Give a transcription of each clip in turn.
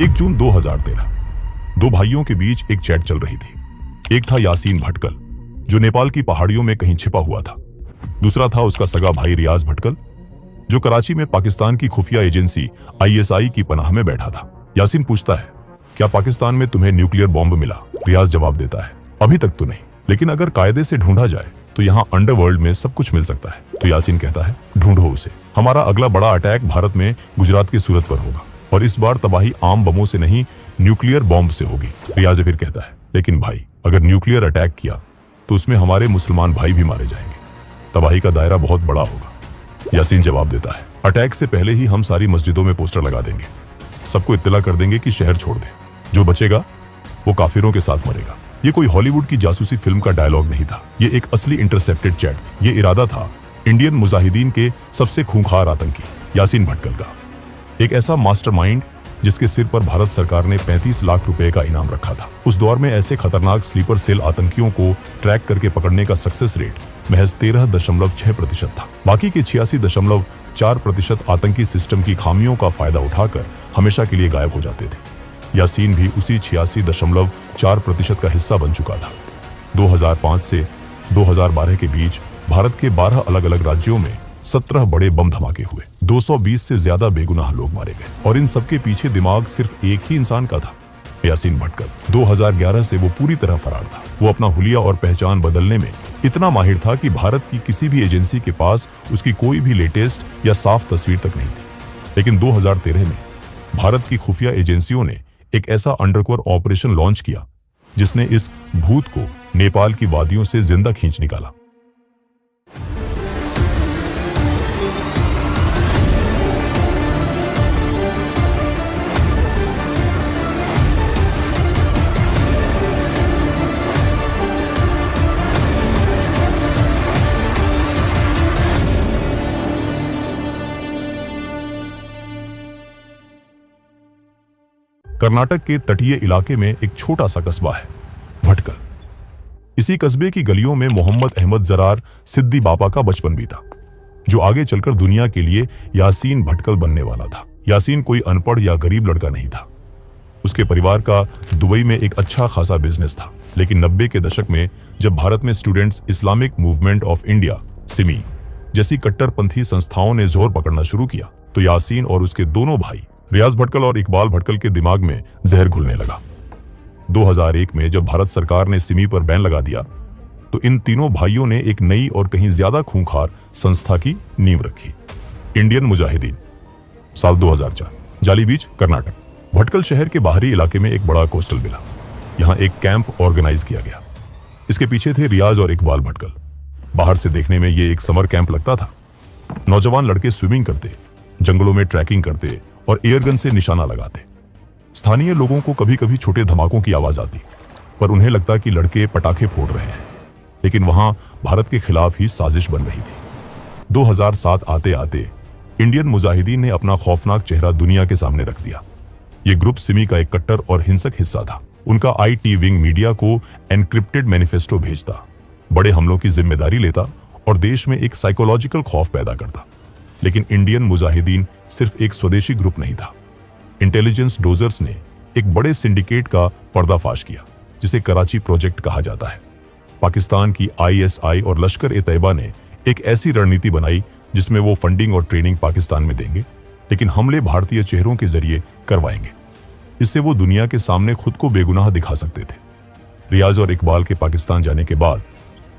1 जून 2013 दो भाइयों के बीच एक चैट चल रही थी। एक था यासीन भटकल, जो नेपाल की पहाड़ियों में कहीं छिपा हुआ था। दूसरा था उसका सगा भाई रियाज भटकल, जो कराची में पाकिस्तान की खुफिया एजेंसी ISI की पनाह में बैठा था। यासीन पूछता है, क्या पाकिस्तान में तुम्हें न्यूक्लियर बॉम्ब मिला? रियाज जवाब देता है, अभी तक तो नहीं, लेकिन अगर कायदे से ढूंढा जाए तो यहाँ अंडरवर्ल्ड में सब कुछ मिल सकता है। तो यासीन कहता है, ढूंढो उसे। हमारा अगला बड़ा अटैक भारत में गुजरात की सूरत पर होगा, और इस बार तबाही आम बमों से नहीं, न्यूक्लियर बॉम्ब से होगी। रियाज फिर कहता है, लेकिन भाई, अगर न्यूक्लियर अटैक किया तो उसमें हमारे मुसलमान भाई भी मारे जाएंगे, तबाही का दायरा बहुत बड़ा होगा। यासीन जवाब देता है, अटैक से पहले ही हम सारी मस्जिदों में पोस्टर लगा देंगे, सबको इत्तला कर देंगे कि शहर छोड़ दें, जो बचेगा वो काफिरों के साथ मरेगा। ये कोई हॉलीवुड की जासूसी फिल्म का डायलॉग नहीं था, ये एक असली इंटरसेप्टेड चैट। ये इरादा था इंडियन मुजाहिदीन के सबसे खूंखार आतंकी यासीन भटकल का, एक ऐसा मास्टरमाइंड जिसके सिर पर भारत सरकार ने 35 लाख रुपए का इनाम रखा था। उस दौर में ऐसे खतरनाक स्लीपर सेल आतंकियों को ट्रैक करके पकड़ने का सक्सेस रेट महज 13.6% था। बाकी के 86.4% आतंकी सिस्टम की खामियों का फायदा उठाकर हमेशा के लिए गायब हो जाते थे। यासीन भी उसी 86.4% का हिस्सा बन चुका था। 2005 से 2012 के बीच भारत के 12 अलग अलग राज्यों में 17 बड़े बम धमाके हुए, 220 से ज्यादा बेगुनाह लोग मारे गए, और इन सबके पीछे दिमाग सिर्फ एक ही इंसान का था, यासीन भटकल। 2011 से वो पूरी तरह फरार था। वो अपना हुलिया और पहचान बदलने में इतना माहिर था कि भारत की किसी भी एजेंसी के पास उसकी कोई भी लेटेस्ट या साफ तस्वीर तक नहीं थी। लेकिन 2013 में भारत की खुफिया एजेंसियों ने एक ऐसा अंडरकवर ऑपरेशन लॉन्च किया जिसने इस भूत को नेपाल की वादियों से जिंदा खींच निकाला। कर्नाटक के तटीय इलाके में एक छोटा सा कस्बा है भटकल। इसी कस्बे की गलियों में मोहम्मद अहमद जरार सिद्दी बापा का बचपन बीता, जो आगे चलकर दुनिया के लिए यासीन भटकल बनने वाला था। यासीन कोई अनपढ़ या गरीब लड़का नहीं था। उसके परिवार का दुबई में एक अच्छा खासा बिजनेस था, लेकिन 90 के दशक में जब भारत में students Islamic movement of India Simi जैसी कट्टरपंथी संस्थाओं ने जोर पकड़ना शुरू किया, तो यासीन और उसके दोनों भाई रियाज भटकल और इकबाल भटकल के दिमाग में जहर घुलने लगा। 2001 में जब भारत सरकार ने सिमी पर बैन लगा दिया, तो इन तीनों भाइयों ने एक नई और कहीं ज्यादा खूंखार संस्था की नींव रखी, इंडियन मुजाहिदीन। साल 2004, जाली बीच, कर्नाटक। भटकल शहर के बाहरी इलाके में एक बड़ा कोस्टल मिला। यहाँ एक कैंप ऑर्गेनाइज किया गया। इसके पीछे थे रियाज और इकबाल भटकल। बाहर से देखने में ये एक समर कैंप लगता था। नौजवान लड़के स्विमिंग करते, जंगलों में ट्रैकिंग करते और एयरगन से निशाना लगाते। स्थानीय लोगों को कभी कभी छोटे धमाकों की आवाज आती, पर उन्हें लगता कि लड़के पटाखे फोड़ रहे हैं, लेकिन वहां भारत के खिलाफ ही साजिश बन रही थी। 2007 आते आते इंडियन मुजाहिदीन ने अपना खौफनाक चेहरा दुनिया के सामने रख दिया। ये ग्रुप सिमी का एक कट्टर और हिंसक हिस्सा था। उनका IT विंग मीडिया को एनक्रिप्टेड मैनिफेस्टो भेजता, बड़े हमलों की जिम्मेदारी लेता और देश में एक साइकोलॉजिकल खौफ पैदा करता। लेकिन इंडियन मुजाहिदीन सिर्फ एक स्वदेशी ग्रुप नहीं था। इंटेलिजेंस डोजर्स ने एक बड़े सिंडिकेट का पर्दाफाश किया, जिसे कराची प्रोजेक्ट कहा जाता है। पाकिस्तान की ISI और लश्कर-ए-तैयबा ने एक ऐसी रणनीति बनाई जिसमें वो फंडिंग और ट्रेनिंग पाकिस्तान में देंगे, लेकिन हमले भारतीय चेहरों के जरिए करवाएंगे। इससे वो दुनिया के सामने खुद को बेगुनाह दिखा सकते थे। रियाज और इकबाल के पाकिस्तान जाने के बाद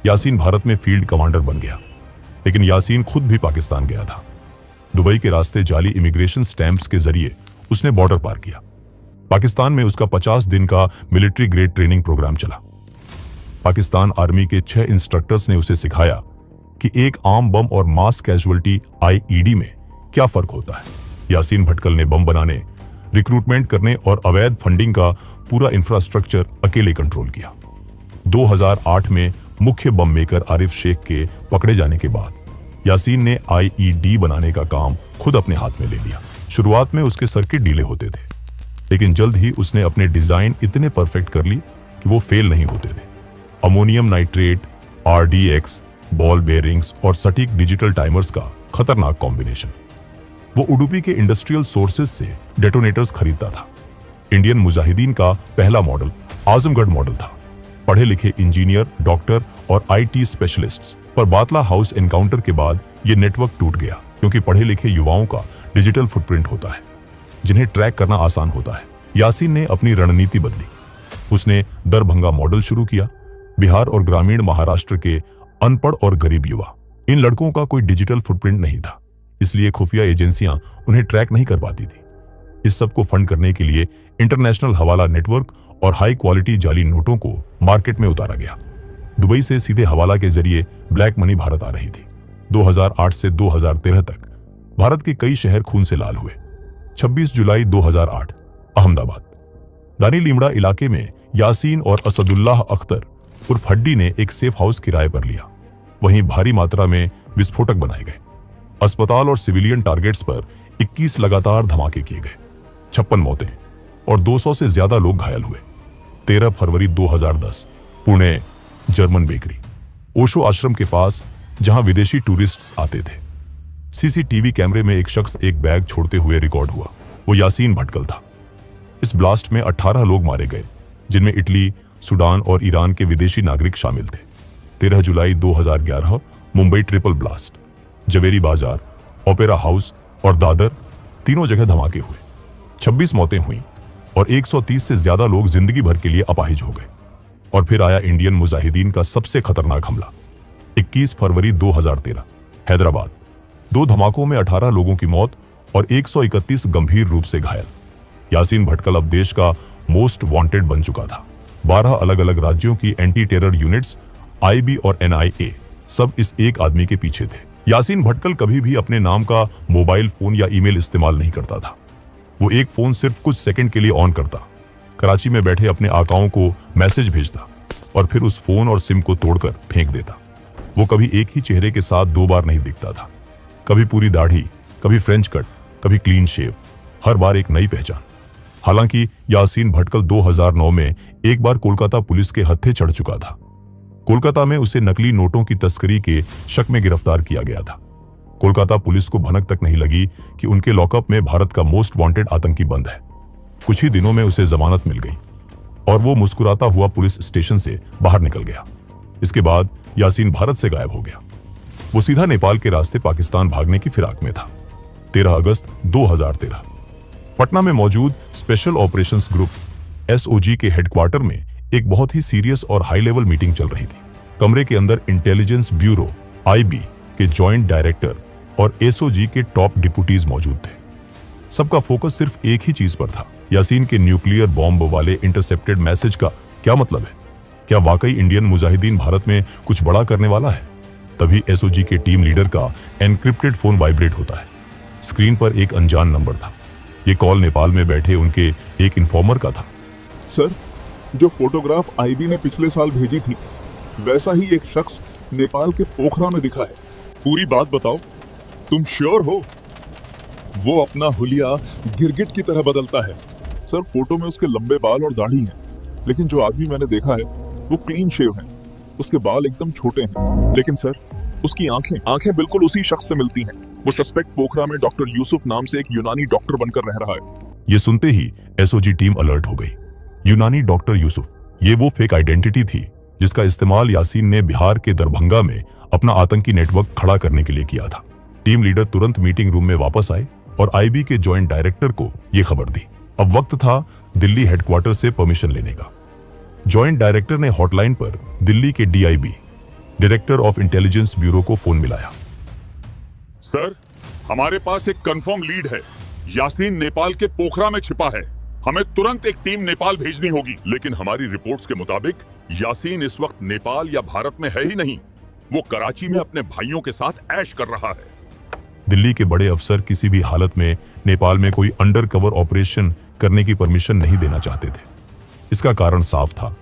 यासीन भारत में फील्ड कमांडर बन गया, लेकिन यासीन खुद भी पाकिस्तान गया था। दुबई के रास्ते जाली इमिग्रेशन स्टैंप्स के जरिए उसने बॉर्डर पार किया। पाकिस्तान में उसका 50 दिन का मिलिट्री ग्रेड ट्रेनिंग प्रोग्राम चला। पाकिस्तान आर्मी के 6 इंस्ट्रक्टर्स ने उसे सिखाया कि एक आम बम और मास कैजुअल्टी IED में क्या फर्क होता है। यासीन भटकल ने बम बनाने, रिक्रूटमेंट करने और अवैध फंडिंग का पूरा इंफ्रास्ट्रक्चर अकेले कंट्रोल किया। 2008 में मुख्य बम मेकर आरिफ शेख के पकड़े जाने के बाद यासीन ने IED बनाने का काम खुद अपने हाथ में ले लिया। शुरुआत में उसके सर्किट ढीले होते थे, लेकिन जल्द ही उसने अपने डिजाइन इतने परफेक्ट कर ली कि वो फेल नहीं होते थे। Ammonium nitrate, RDX, ball bearings और सटीक डिजिटल टाइमर्स का खतरनाक कॉम्बिनेशन। वो उडुपी के इंडस्ट्रियल सोर्सेज से डेटोनेटर्स खरीदता था, इंडियन मुजाहिदीन का पहला मॉडल आजमगढ़ मॉडल था। पढ़े लिखे इंजीनियर, डॉक्टर और आईटी स्पेशलिस्ट्स। पर बातला हाउस एनकाउंटर के बाद यह नेटवर्क टूट गया, क्योंकि पढ़े लिखे युवाओं का डिजिटल फुटप्रिंट होता है जिन्हें ट्रैक करना आसान होता है। यासीन ने अपनी रणनीति बदली। उसने दरभंगा मॉडल शुरू किया। बिहार और ग्रामीण महाराष्ट्र के अनपढ़ और गरीब युवा, इन लड़कों का कोई डिजिटल फुटप्रिंट नहीं था, इसलिए खुफिया एजेंसियां उन्हें ट्रैक नहीं कर पाती थी। इस सब को फंड करने के लिए इंटरनेशनल हवाला नेटवर्क और हाई क्वालिटी जाली नोटों को मार्केट में उतारा गया। दुबई से सीधे हवाला के जरिए ब्लैक मनी भारत आ रही थी। 2008 से 2013 तक भारत के कई शहर खून से लाल हुए। 26 जुलाई 2008 अहमदाबाद दानी लीमड़ा इलाके में यासीन और असदुल्लाह अख्तर उर्फ हड्डी ने एक सेफ हाउस किराए पर लिया। वहीं भारी मात्रा में विस्फोटक बनाए गए। अस्पताल और सिविलियन टारगेट्स पर 21 लगातार धमाके किए गए। 56 मौतें और 200 से ज्यादा लोग घायल हुए। 13 फरवरी 2010 पुणे जर्मन बेकरी, ओशो आश्रम के पास, जहां विदेशी टूरिस्ट्स आते थे। सीसीटीवी कैमरे में एक शख्स एक बैग छोड़ते हुए रिकॉर्ड हुआ। वो यासीन भटकल था। इस ब्लास्ट में 18 लोग मारे गए, जिनमें इटली, सूडान और ईरान के विदेशी नागरिक शामिल थे। 13 जुलाई 2011 मुंबई ट्रिपल ब्लास्ट, जवेरी बाजार, ओपेरा हाउस और दादर, तीनों जगह धमाके हुए। 26 मौतें हुईं और 130 से ज्यादा लोग जिंदगी भर के लिए अपाहिज हो गए। और फिर आया इंडियन मुजाहिदीन का सबसे खतरनाक हमला। 21 फरवरी 2013 हैदराबाद, 2 धमाकों में 18 लोगों की मौत और 131 गंभीर रूप से घायल। यासीन भटकल अब देश का मोस्ट वांटेड बन चुका था। 12 अलग अलग राज्यों की एंटी टेरर यूनिट्स, आईबी और एनआईए सब इस एक आदमी के पीछे थे। यासीन भटकल कभी भी अपने नाम का मोबाइल फोन या ईमेल इस्तेमाल नहीं करता था। वो एक फोन सिर्फ कुछ सेकंड के लिए ऑन करता, कराची में बैठे अपने आकाओं को मैसेज भेजता और फिर उस फोन और सिम को तोड़कर फेंक देता। वो कभी एक ही चेहरे के साथ 2 बार नहीं दिखता था। कभी पूरी दाढ़ी, कभी फ्रेंच कट, कभी क्लीन शेव, हर बार एक नई पहचान। हालांकि यासीन भटकल 2009 में एक बार कोलकाता पुलिस के हत्थे चढ़ चुका था। कोलकाता में उसे नकली नोटों की तस्करी के शक में गिरफ्तार किया गया था। कोलकाता पुलिस को भनक तक नहीं लगी कि उनके लॉकअप में भारत का मोस्ट वांटेड आतंकी बंद है। कुछ ही दिनों में उसे जमानत मिल गई और वो मुस्कुराता हुआ पुलिस स्टेशन से बाहर निकल गया। इसके बाद यासीन भारत से गायब हो गया। वो सीधा नेपाल के रास्ते पाकिस्तान भागने की फिराक में था। 13 अगस्त 2013 पटना में मौजूद स्पेशल ऑपरेशंस ग्रुप एसओजी के हेडक्वार्टर में एक बहुत ही सीरियस और हाई लेवल मीटिंग चल रही थी। कमरे के अंदर इंटेलिजेंस ब्यूरो आईबी के जॉइंट डायरेक्टर और एसओजी के टॉप डिप्यूटीज मौजूद थे। सबका फोकस सिर्फ एक ही चीज पर था, यासीन के न्यूक्लियर बॉम्ब वाले इंटरसेप्टेड मैसेज का क्या मतलब है। क्या वाकई इंडियन मुजाहिदीन भारत में कुछ बड़ा करने वाला है? तभी एसओजी के टीम लीडर का एनक्रिप्टेड फोन वाइब्रेट होता है। स्क्रीन पर एक अनजान नंबर था। ये कॉल नेपाल में बैठे उनके एक इन्फॉर्मर का था। सर, जो फोटोग्राफ आईबी ने पिछले साल भेजी थी, वैसा ही एक शख्स नेपाल के पोखरा में दिखा है। पूरी बात बताओ, तुम श्योर हो? वो अपना हुलिया गिरगिट की तरह बदलता है। सर, फोटो में उसके लंबे बाल और दाढ़ी हैं, लेकिन जो आदमी मैंने देखा है वो क्लीन शेव है। उसके बाल एकदम छोटे हैं, लेकिन सर उसकी आंखें बिल्कुल उसी शख्स से मिलती हैं। वो सस्पेक्ट पोखरा में डॉक्टर यूसुफ नाम से एक यूनानी डॉक्टर बनकर रह रहा है। ये सुनते ही एसओजी टीम अलर्ट हो गई। यूनानी डॉक्टर यूसुफ, ये वो फेक आइडेंटिटी थी जिसका इस्तेमाल यासीन ने बिहार के दरभंगा में अपना आतंकी नेटवर्क खड़ा करने के लिए किया था। टीम लीडर तुरंत मीटिंग रूम में वापस आए और आईबी के जॉइंट डायरेक्टर को यह खबर दी। अब वक्त था दिल्ली हेडक्वार्टर से परमिशन लेने का। जॉइंट डायरेक्टर ने हॉटलाइन पर दिल्ली के DIB, director of intelligence bureau को फोन मिलाया। सर, हमारे पास एक कंफर्म लीड है। यासीन नेपाल के पोखरा में छिपा है। हमें तुरंत एक टीम नेपाल भेजनी होगी। लेकिन हमारी रिपोर्ट्स के मुताबिक यासीन इस वक्त नेपाल या भारत में है ही नहीं। वो कराची में अपने भाइयों के साथ ऐश कर रहा है। दिल्ली के बड़े अफसर किसी भी हालत में नेपाल में कोई अंडर कवर ऑपरेशन करने की परमिशन नहीं देना चाहते थे। इसका कारण साफ था,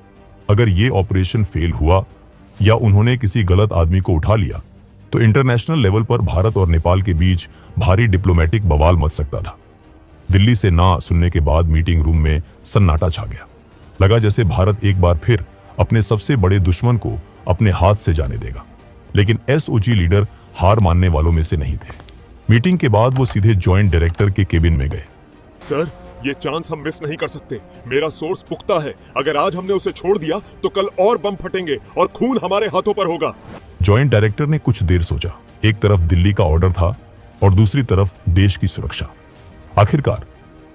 अगर ये ऑपरेशन फेल हुआ या उन्होंने किसी गलत आदमी को उठा लिया तो इंटरनेशनल लेवल पर भारत और नेपाल के बीच भारी डिप्लोमेटिक बवाल मच सकता था। दिल्ली से ना सुनने के बाद मीटिंग रूम में सन्नाटा छा गया। लगा जैसे भारत एक बार फिर अपने सबसे बड़े दुश्मन को अपने हाथ से जाने देगा। लेकिन एसओजी लीडर हार मानने वालों में से नहीं थे। मीटिंग के बाद वो सीधे जॉइंट डायरेक्टर के केबिन में गए। सर, ये चांस हम मिस नहीं कर सकते। मेरा सोर्स पुख्ता है, अगर आज हमने उसे छोड़ दिया तो कल और बम फटेंगे और खून हमारे हाथों पर होगा। जॉइंट डायरेक्टर ने कुछ देर सोचा। एक तरफ दिल्ली का ऑर्डर था और दूसरी तरफ देश की सुरक्षा। आखिरकार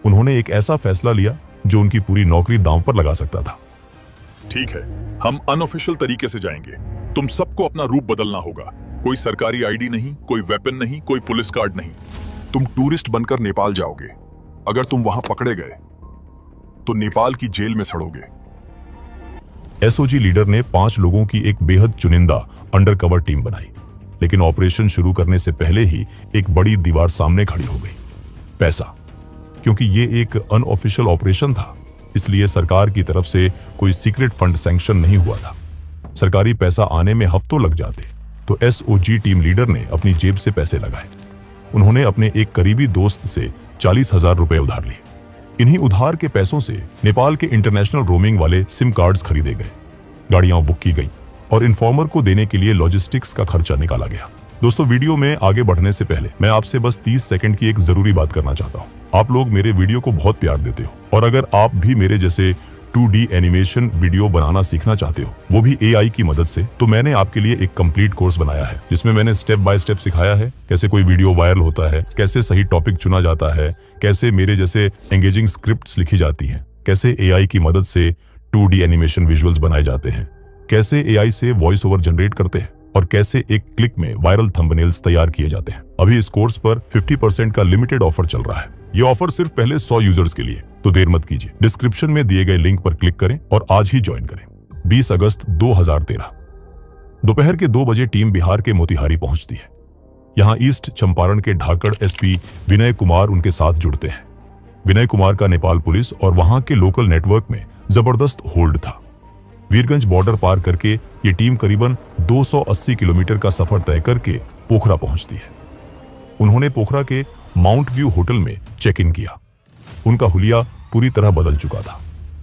उन्होंने एक ऐसा फैसला लिया जो उनकी पूरी नौकरी दांव पर लगा सकता था। ठीक है, हम अनऑफिशियल तरीके से जाएंगे। तुम सबको अपना रूप बदलना होगा। कोई सरकारी आईडी नहीं, कोई वेपन नहीं, कोई पुलिस कार्ड नहीं। तुम टूरिस्ट बनकर नेपाल जाओगे। अगर तुम वहां पकड़े गए तो नेपाल की जेल में सड़ोगे। एसओजी लीडर ने 5 लोगों की एक बेहद चुनिंदा अंडरकवर टीम बनाई, लेकिन ऑपरेशन शुरू करने से पहले ही एक बड़ी दीवार सामने खड़ी हो गई। पैसा। क्योंकि ये एक अनऑफिशियल ऑपरेशन था, इसलिए सरकार की तरफ से कोई सीक्रेट फंड सैंक्शन नहीं हुआ था। सरकारी पैसा आने में हफ्तों लग जाते, तो एसओजी टीम लीडर ने अपनी जेब से पैसे लगाए। उन्होंने अपने एक करीबी दोस्त से 40,000 रुपए उधार लिए। इन्हीं उधार के पैसों से नेपाल के इंटरनेशनल रोमिंग वाले सिम कार्ड्स खरीदे गए, गाड़ियां बुक की गई और इन्फॉर्मर को देने के लिए लॉजिस्टिक्स का खर्चा निकाला गया। दोस्तों, वीडियो में आगे बढ़ने से पहले मैं आपसे बस 30 सेकंड की एक जरूरी बात करना चाहता हूँ। आप लोग मेरे वीडियो को बहुत प्यार देते हो, और अगर आप भी मेरे जैसे 2D एनिमेशन वीडियो बनाना सीखना चाहते हो, वो भी AI की मदद से, तो मैंने आपके लिए एक कंप्लीट कोर्स बनाया है, जिसमें मैंने स्टेप बाय स्टेप सिखाया है कैसे कोई वीडियो वायरल होता है, कैसे सही टॉपिक चुना जाता है, कैसे मेरे जैसे एंगेजिंग स्क्रिप्ट्स लिखी जाती हैं, कैसे AI की मदद से 2D एनिमेशन विजुअल्स बनाए जाते हैं, कैसे AI से वॉइस ओवर जनरेट करते हैं, और कैसे एक क्लिक में वायरल थंबनेल्स तैयार किए जाते हैं। अभी इस कोर्स पर 50% का लिमिटेड ऑफर चल रहा है। ये ऑफर सिर्फ पहले 100 यूजर्स के लिए, तो देर मत कीजिए, डिस्क्रिप्शन में दिए गए लिंक पर क्लिक करें और आज ही ज्वाइन करें। 20 अगस्त 2013 दोपहर के 2 बजे टीम बिहार के मोतिहारी पहुंचती है। यहां ईस्ट चंपारण के ढाकड़ एसपी विनय कुमार उनके साथ जुड़ते हैं। विनय कुमार का नेपाल पुलिस और वहां के लोकल नेटवर्क में जबरदस्त होल्ड था। वीरगंज बॉर्डर पार करके ये टीम करीबन 280 किलोमीटर का सफर तय करके पोखरा पहुंचती है। उन्होंने पोखरा के माउंट व्यू होटल में चेक इन किया। उनका हुलिया पूरी तरह बदल चुका था।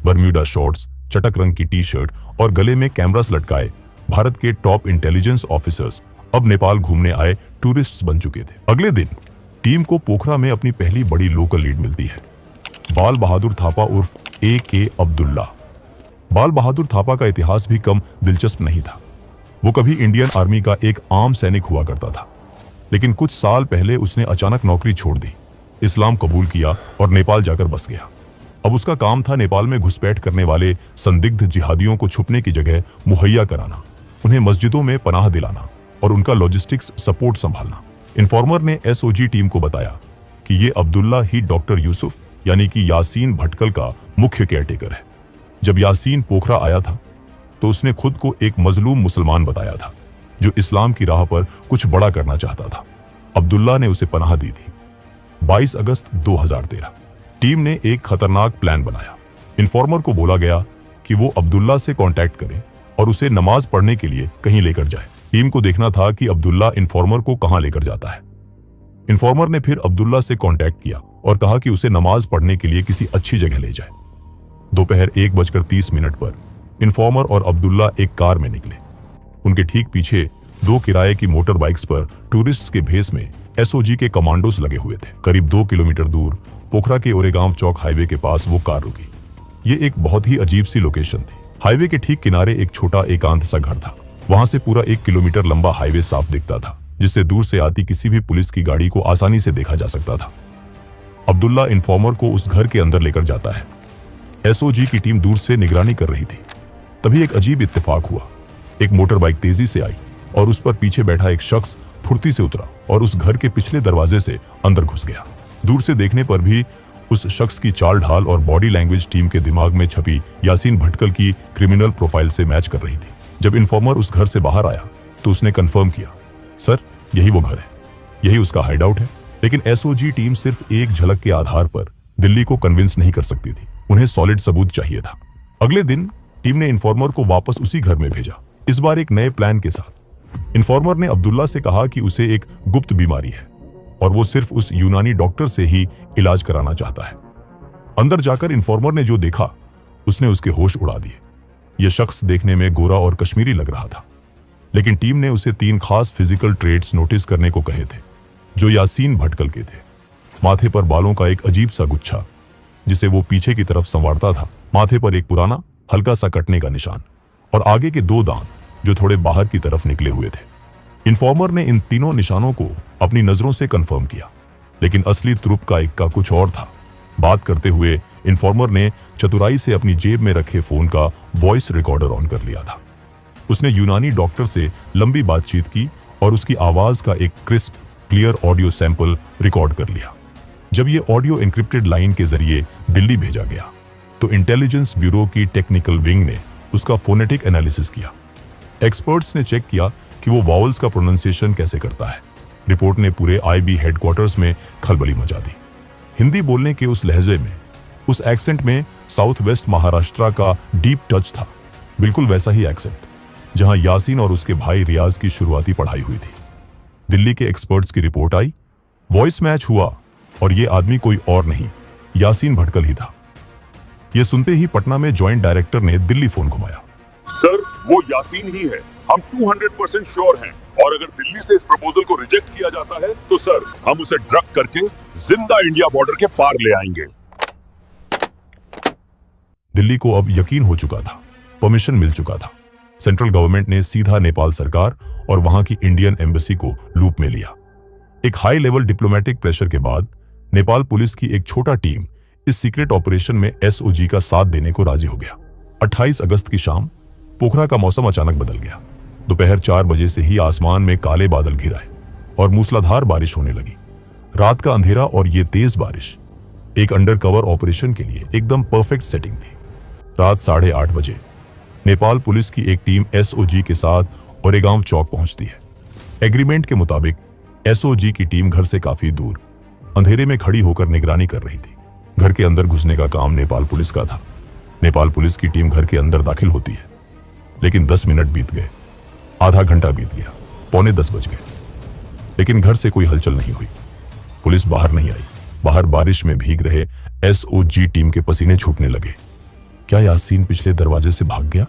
बर्म्यूडा शॉर्ट्स, चटक रंग की टी-शर्ट और गले में कैमरास लटकाए भारत के टॉप इंटेलिजेंस ऑफिसर्स अब नेपाल घूमने आए टूरिस्ट्स बन चुके थे। अगले दिन टीम को पोखरा में अपनी पहली बड़ी लोकल लीड मिलती है। बाल बहादुर थापा उर्फ AK अब्दुल्ला। बाल बहादुर थापा का इतिहास भी कम दिलचस्प नहीं था। वो कभी इंडियन आर्मी का एक आम सैनिक हुआ करता था, लेकिन कुछ साल पहले उसने अचानक नौकरी छोड़ दी, इस्लाम कबूल किया और नेपाल जाकर बस गया। अब उसका काम था नेपाल में घुसपैठ करने वाले संदिग्ध जिहादियों को छुपने की जगह मुहैया कराना, उन्हें मस्जिदों में पनाह दिलाना और उनका लॉजिस्टिक्स सपोर्ट संभालना। इन्फॉर्मर ने एसओजी टीम को बताया कि ये अब्दुल्ला ही डॉक्टर यूसुफ यानी कि यासीन भटकल का मुख्य केयरटेकर है। जब यासीन पोखरा आया था तो उसने खुद को एक मजलूम मुसलमान बताया था जो इस्लाम की राह पर कुछ बड़ा करना चाहता था। अब्दुल्ला ने उसे पनाह दी थी। 22 अगस्त 2013 टीम ने एक खतरनाक प्लान बनाया। इन्फॉर्मर को बोला गया कि वो अब्दुल्ला से कांटेक्ट करे और उसे नमाज पढ़ने के लिए कहीं लेकर जाए। टीम को देखना था कि अब्दुल्ला इन्फॉर्मर को कहां लेकर जाता है। इन्फॉर्मर ने फिर अब्दुल्ला से कांटेक्ट किया और कहा कि उसे नमाज पढ़ने के लिए किसी अच्छी जगह ले जाए। दोपहर 1:30 पर इन्फॉर्मर और अब्दुल्ला एक कार में निकले। उनके ठीक पीछे 2 किराए की मोटर बाइक्स पर टूरिस्ट्स के भेस में एसओजी के कमांडोस लगे हुए थे। करीब 2 किलोमीटर दूर पोखरा के ओरेगांव चौक हाईवे के पास वो कार रुकी। ये एक बहुत ही अजीब सी लोकेशन थी। हाईवे के ठीक किनारे एक छोटा एकांत सा घर था। वहां से पूरा 1 किलोमीटर लंबा हाईवे साफ दिखता था, जिससे दूर से आती किसी भी पुलिस की गाड़ी को आसानी से देखा जा सकता था। अब्दुल्ला इन्फॉर्मर को उस घर के अंदर लेकर जाता है। एसओजी की टीम दूर से निगरानी कर रही थी। तभी एक अजीब इत्तेफाक हुआ। एक मोटर बाइक तेजी से आई और उस पर पीछे बैठा एक शख्स फुर्ती से उतरा और उस घर के पिछले दरवाजे से अंदर घुस गया। दूर से देखने पर भी उस शख्स की चाल ढाल और बॉडी लैंग्वेज टीम के दिमाग में छपी यासीन भटकल की क्रिमिनल प्रोफाइल से मैच कर रही थी। जब इन्फॉर्मर उस घर से बाहर आया तो उसने कंफर्म किया, सर यही वो घर है, यही उसका हाइडआउट है। लेकिन एसओजी टीम सिर्फ एक झलक के आधार पर दिल्ली को कन्विंस नहीं कर सकती थी। उन्हें सॉलिड सबूत चाहिए था। अगले दिन टीम ने इन्फॉर्मर को वापस उसी घर में भेजा, इस बार एक नए प्लान के साथ। इन्फॉर्मर ने अब्दुल्ला से कहा कि उसे एक गुप्त बीमारी है और वो सिर्फ उस यूनानी डॉक्टर से ही इलाज कराना चाहता है। अंदर जाकर इन्फॉर्मर ने जो देखा उसने उसके होश उड़ा दिए। यह शख्स देखने में गोरा और कश्मीरी लग रहा था, लेकिन टीम ने उसे 3 खास फिजिकल ट्रेट्स नोटिस करने को कहे थे जो यासीन भटकल के थे। माथे पर बालों का एक अजीब सा गुच्छा, जिसे वो पीछे की तरफ संवारता था, माथे पर एक पुराना हल्का सा कटने का निशान और आगे के 2 दांत जो थोड़े बाहर की तरफ निकले हुए थे। इन्फॉर्मर ने इन तीनों निशानों को अपनी नजरों से कंफर्म किया, लेकिन असली तुरुप का इक्का कुछ और था। बात करते हुए इन्फॉर्मर ने चतुराई से अपनी जेब में रखे फोन का वॉइस रिकॉर्डर ऑन कर लिया था। उसने यूनानी डॉक्टर से लंबी बातचीत की और उसकी आवाज का एक crisp clear audio sample record कर लिया। जब यह ऑडियो एन्क्रिप्टेड लाइन के जरिए दिल्ली भेजा गया तो इंटेलिजेंस ब्यूरो की टेक्निकल विंग ने उसका फोनेटिक एनालिसिस किया। एक्सपर्ट्स ने चेक किया कि वो वावल्स का प्रोनाउंसिएशन कैसे करता है। रिपोर्ट ने पूरे आईबी हेडक्वार्टर्स में खलबली मचा दी। हिंदी बोलने के उस लहजे में, उस एक्सेंट में साउथ वेस्ट महाराष्ट्र का डीप टच था। बिल्कुल वैसा ही एक्सेंट जहां यासीन और उसके भाई रियाज की शुरुआती पढ़ाई हुई थी। दिल्ली के एक्सपर्ट्स की रिपोर्ट आई, वॉइस मैच हुआ और ये आदमी कोई और नहीं, यासीन भटकल ही था। यह सुनते ही पटना में ज्वाइंट डायरेक्टर ने दिल्ली फोन घुमाया। सर, वो यासीन ही है, हम 200% श्योर हैं। और अगर दिल्ली से इस प्रपोजल को रिजेक्ट किया जाता है तो सर, हम उसे ड्रग करके जिंदा इंडिया बॉर्डर के पार ले आएंगे। दिल्ली को अब यकीन हो चुका था, परमिशन मिल चुका था। सेंट्रल गवर्नमेंट ने सीधा नेपाल सरकार और वहां की इंडियन एम्बेसी को लूप में लिया। एक हाई लेवल डिप्लोमेटिक प्रेशर के बाद नेपाल पुलिस की एक छोटा टीम इस सीक्रेट ऑपरेशन में एसओजी का साथ देने को राजी हो गया। 28 अगस्त की शाम पोखरा का मौसम अचानक बदल गया। दोपहर 4 बजे से ही आसमान में काले बादल घिर आए और मूसलाधार बारिश होने लगी। रात का अंधेरा और ये तेज बारिश एक अंडरकवर ऑपरेशन के लिए एकदम परफेक्ट सेटिंग थी। रात 8:30 बजे नेपाल पुलिस की एक टीम एसओजी के साथ ओरेगांव चौक पहुंचती है। एग्रीमेंट के मुताबिक एसओजी की टीम घर से काफी दूर अंधेरे में खड़ी होकर निगरानी कर रही थी। घर के अंदर घुसने का काम नेपाल पुलिस का था। नेपाल पुलिस की टीम घर के अंदर दाखिल होती है, लेकिन 10 मिनट बीत गए, आधा घंटा बीत गया, 9:45 बज गए, लेकिन घर से कोई हलचल नहीं हुई। पुलिस बाहर नहीं आई। बाहर बारिश में भीग रहे एसओजी टीम के पसीने छूटने लगे। क्या यासीन पिछले दरवाजे से भाग गया?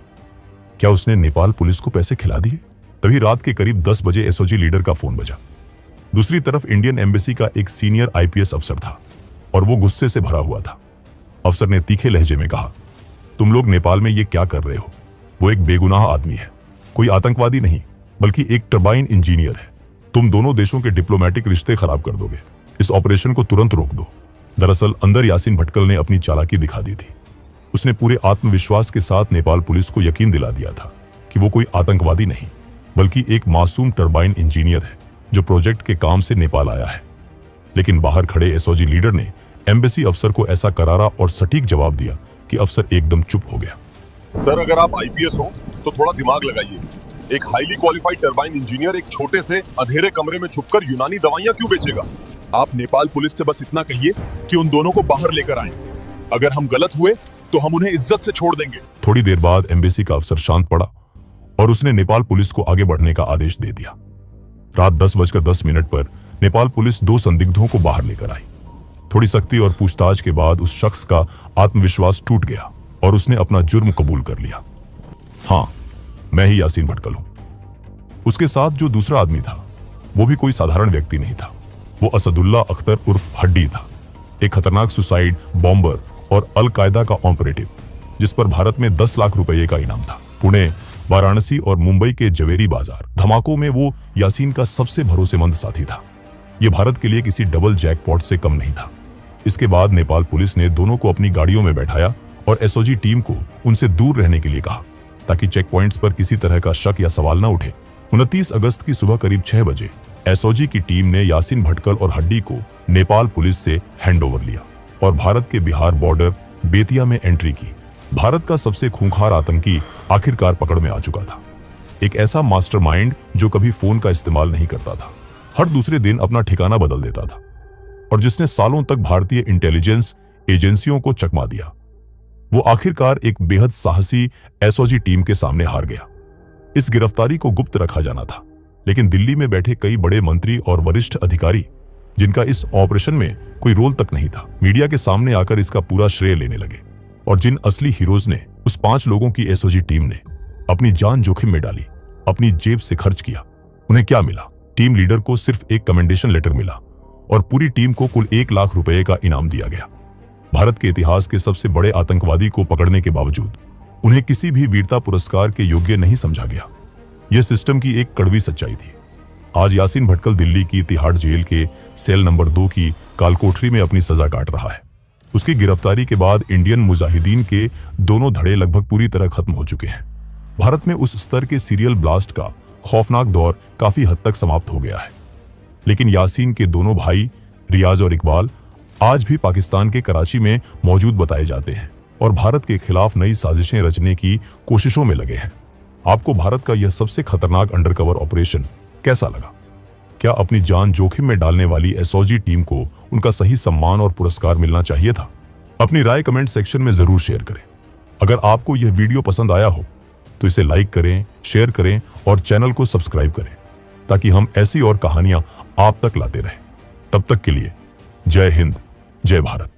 क्या उसने नेपाल पुलिस को पैसे खिला दिए? तभी रात के करीब 10 बजे एसओजी लीडर का फोन बजा। दूसरी तरफ इंडियन एम्बेसी का एक सीनियर आईपीएस अफसर था और वो गुस्से से भरा हुआ था। अफसर ने तीखे लहजे में कहा, तुम लोग नेपाल में ये क्या कर रहे हो? वो एक बेगुनाह आदमी है, कोई आतंकवादी नहीं, बल्कि एक टरबाइन इंजीनियर है। तुम दोनों देशों के डिप्लोमेटिक रिश्ते खराब कर दोगे। इस ऑपरेशन को तुरंत रोक दो। दरअसल अंदर यासीन भटकल ने अपनी चालाकी दिखा दी थी। उसने पूरे आत्मविश्वास के साथ नेपाल पुलिस को यकीन दिला दिया था कि वो कोई आतंकवादी नहीं, बल्कि एक मासूम टरबाइन इंजीनियर है जो प्रोजेक्ट के काम से नेपाल आया है। लेकिन बाहर खड़े एसओजी लीडर ने एम्बेसी अफसर को ऐसा करारा और सटीक जवाब दिया कि अफसर एकदम चुप हो गया। सर, अगर आप आईपीएस हो तो थोड़ा दिमाग लगाइए। एक हाईली क्वालिफाइड टरबाइन इंजीनियर एक छोटे से अंधेरे कमरे में छुपकर यूनानी दवाइयां क्यों बेचेगा? आप नेपाल पुलिस से बस इतना कहिए कि उन दोनों को बाहर लेकर आएं। अगर हम गलत हुए तो हम उन्हें इज्जत से छोड़ देंगे। थोड़ी देर बाद एम्बेसी का अफसर शांत पड़ा और उसने नेपाल पुलिस को आगे बढ़ने का आदेश दे दिया। रात 10:10 पर नेपाल पुलिस 2 संदिग्धों को बाहर लेकर आई। थोड़ी सख्ती और पूछताछ के बाद उस शख्स का आत्मविश्वास टूट गया और उसने अपना जुर्म कबूल कर लिया। हाँ, मैं ही यासीन भटकल हूं। उसके साथ जो दूसरा आदमी था वो भी कोई साधारण व्यक्ति नहीं था। वो असदुल्ला अख्तर उर्फ हड्डी था, एक खतरनाक सुसाइड बॉम्बर और अल कायदा का ऑपरेटिव, जिस पर भारत में 10 लाख रुपए का इनाम था। पुणे, वाराणसी और मुंबई के जवेरी बाजार धमाकों में वो यासीन का सबसे भरोसेमंद साथी था। ये भारत के लिए किसी डबल जैकपॉट से कम नहीं था। इसके बाद नेपाल पुलिस ने दोनों को अपनी गाड़ियों में बैठाया और एसओजी टीम को उनसे दूर रहने के लिए कहा ताकि चेक पॉइंट्स पर किसी तरह का शक या सवाल न उठे। 29 अगस्त की सुबह करीब 6 बजे एसओजी की टीम ने यासीन भटकल और हड्डी को नेपाल पुलिस से हैंडओवर लिया और भारत के बिहार बॉर्डर बेतिया में एंट्री की। भारत का सबसे खूंखार आतंकी आखिरकार पकड़ में आ चुका था। एक ऐसा मास्टरमाइंड जो कभी फोन का इस्तेमाल नहीं करता था, हर दूसरे दिन अपना ठिकाना बदल देता था और जिसने सालों तक भारतीय इंटेलिजेंस एजेंसियों को चकमा दिया। वो आखिरकार एक बेहद साहसी एसओजी टीम के सामने हार गया। इस गिरफ्तारी को गुप्त रखा जाना था, लेकिन दिल्ली में बैठे कई बड़े मंत्री और वरिष्ठ अधिकारी जिनका इस ऑपरेशन में कोई रोल तक नहीं था, मीडिया के सामने आकर इसका पूरा श्रेय लेने लगे। और जिन असली हीरोज ने, उस 5 लोगों की एसओजी टीम ने अपनी जान जोखिम में डाली, अपनी जेब से खर्च किया, उन्हें क्या मिला? टीम लीडर को सिर्फ एक कमेंडेशन लेटर मिला और पूरी टीम को कुल 1 लाख रुपए का इनाम दिया गया। भारत के इतिहास के सबसे बड़े आतंकवादी को पकड़ने के बावजूद उन्हें किसी भी वीरता पुरस्कार के योग्य नहीं समझा गया। यह सिस्टम की एक कड़वी सच्चाई थी। आज यासीन भटकल दिल्ली की तिहाड़ जेल के सेल नंबर 2 की कालकोठरी में अपनी सजा काट रहा है। उसकी गिरफ्तारी के बाद इंडियन मुजाहिदीन के दोनों धड़े लगभग पूरी तरह खत्म हो चुके हैं। भारत में उस स्तर के सीरियल ब्लास्ट का खौफनाक दौर काफी हद तक समाप्त हो गया है। लेकिन यासीन के दोनों भाई रियाज और इकबाल आज भी पाकिस्तान के कराची में मौजूद बताए जाते हैं और भारत के खिलाफ नई साजिशें रचने की कोशिशों में लगे हैं। आपको भारत का यह सबसे खतरनाक अंडरकवर ऑपरेशन कैसा लगा? क्या अपनी जान जोखिम में डालने वाली एसओजी टीम को उनका सही सम्मान और पुरस्कार मिलना चाहिए था? अपनी राय कमेंट सेक्शन में जरूर शेयर करें। अगर आपको यह वीडियो पसंद आया हो तो इसे लाइक करें, शेयर करें और चैनल को सब्सक्राइब करें ताकि हम ऐसी और कहानियां आप तक लाते रहें। तब तक के लिए जय हिंद, जय भारत।